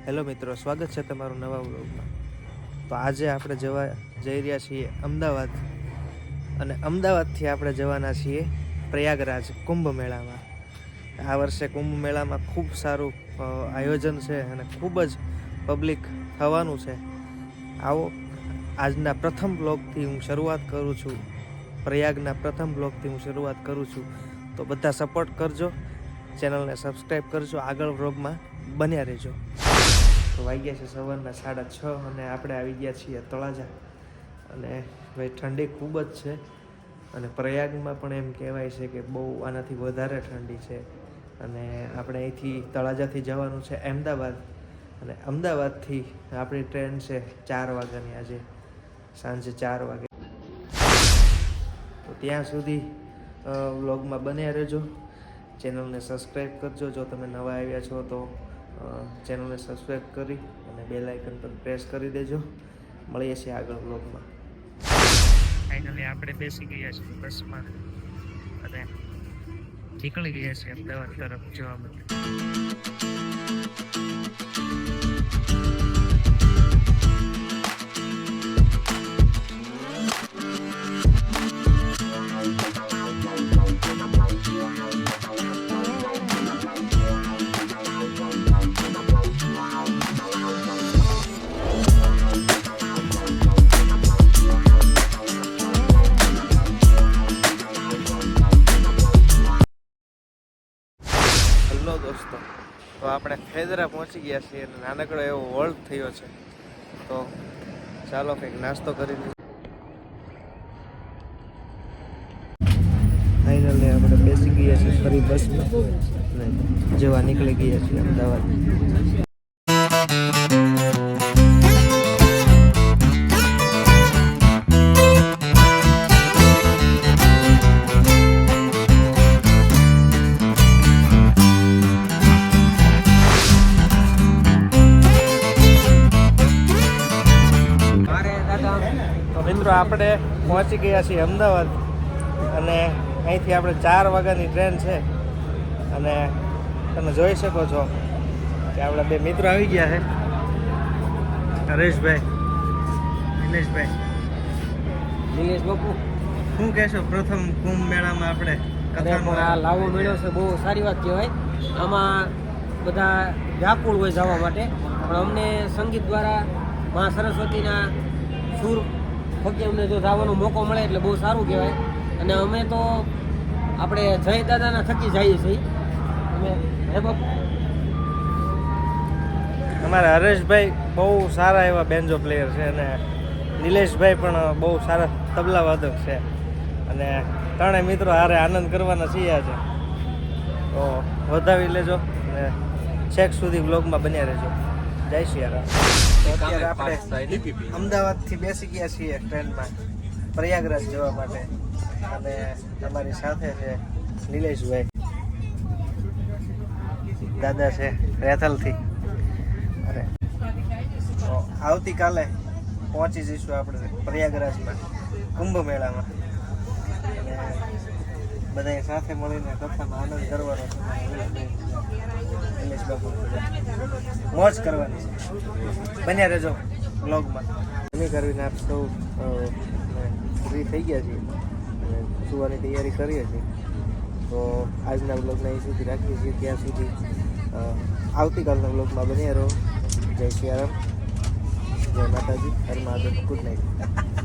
Hello મિત્રો, સ્વાગત છે તમારું નવા વ્લોગમાં. તો આજે આપણે જવા જઈ રહ્યા છીએ અમદાવાદ, અને અમદાવાદથી આપણે જવાના છીએ પ્રયાગરાજ કુંભ મેળામાં. આ વર્ષે કુંભ મેળામાં ખૂબ સારું આયોજન છે અને ખૂબ જ પબ્લિક થવાનું છે. આવો આજના પ્રથમ બ્લોગથી હું શરૂઆત કરું છું, પ્રયાગના પ્રથમ બ્લોગથી હું શરૂઆત કરું છું. તો બધા સપોર્ટ કરજો, ચેનલને સબસ્ક્રાઈબ કરજો, આગળ વ્લોગમાં બન્યા રહેજો. તો વાગ્યા છે સવારના 6:30 અને આપણે આવી ગયા છીએ તળાજા. અને ભાઈ ઠંડી ખૂબ જ છે, અને પ્રયાગમાં પણ એમ કહેવાય છે કે બહુ આનાથી વધારે ઠંડી છે. અને આપણે અહીંથી તળાજાથી જવાનું છે અમદાવાદ, અને અમદાવાદથી આપણી ટ્રેન છે 4 વાગ્યાની, આજે સાંજે 4 વાગે. તો ત્યાં સુધી વ્લોગમાં બન્યા રહેજો, ચેનલને સબસ્ક્રાઈબ કરજો. જો તમે નવા આવ્યા છો તો ચેનલને સબસ્ક્રાઈબ કરી અને બેલ આઇકન પર પ્રેસ કરી દેજો. મળીએ છીએ આગળ વ્લોગમાં. ફાઇનલી આપણે બેસી ગયા છીએ બસમાં અને નીકળી ગયા છીએ અમદાવાદ તરફ જવા માટે. દોસ્તો, તો આપણે ખેદરા પહોંચી ગયા છીએ અને નાનકડો એવો હોલ્ટ થયો છે. તો ચાલો કંઈક નાસ્તો કરી લઈએ. ફાઇનલી આપણે બેસી ગયા છીએ ફરી બસમાં અને જવા નીકળી ગયા છીએ અમદાવાદ. મિત્રો, આપણે પહોંચી ગયા છીએ અમદાવાદ, અને અહીંથી આપણે 4 વાગ્યાની ટ્રેન છે. અને તમે જોઈ શકો છો કે આપણા 2 મિત્રો આવી ગયા છે, હરેશભાઈ, નિલેશભાઈ. બાપુ, શું કહેશો પ્રથમ કુંભ મેળામાં આપણે? પણ આ લાવો મેળો છે, બહુ સારી વાત કહેવાય. આમાં બધા વ્યાકુળ હોય જવા માટે, પણ અમને સંગીત દ્વારા મા સરસ્વતીના સુર થકી અમને જો જવાનો મોકો મળે એટલે બહુ સારું કહેવાય. અને અમે તો આપણે જય દાદાના થકી જઈએ છીએ. અમે હે બાપુ, અમારા હરેશભાઈ બહુ સારા એવા બેન્જો પ્લેયર છે, અને નિલેશભાઈ પણ બહુ સારા તબલા વાદક છે. અને ત્રણેય મિત્રો હારે આનંદ કરવાના છીએ આજે. તો વધાવી લેજો અને છેક સુધી બ્લોગમાં બન્યા રહેજો. જય શ્રી રામ. અત્યારે આપણે અમદાવાદથી બેસી ગયા છીએ ટ્રેનમાં પ્રયાગરાજ જવા માટે, અને તમારી સાથે છે નિલેશભાઈ, દાદા છે રેથલથી. અને આવતીકાલે પહોંચી જઈશું આપણે પ્રયાગરાજમાં કુંભ મેળામાં, અને બધા સાથે મળીને કથામાં આનંદ કરવાનો છે. નિલેશ બાપુ મોજ કરવાની છે. બન્યા રહેજો બ્લોગમાં. જમી કરીને આપ સૌ ફ્રી થઈ ગયા છીએ અને સુવાની તૈયારી કરીએ છીએ. તો આજના બ્લોગને અહીં સુધી રાખીએ છીએ. ત્યાં સુધી આવતીકાલના બ્લોગમાં બન્યા રહો. જય શ્રી રામ, જય માતાજી, હર મહાદેવ, ગુડ નાઇટ.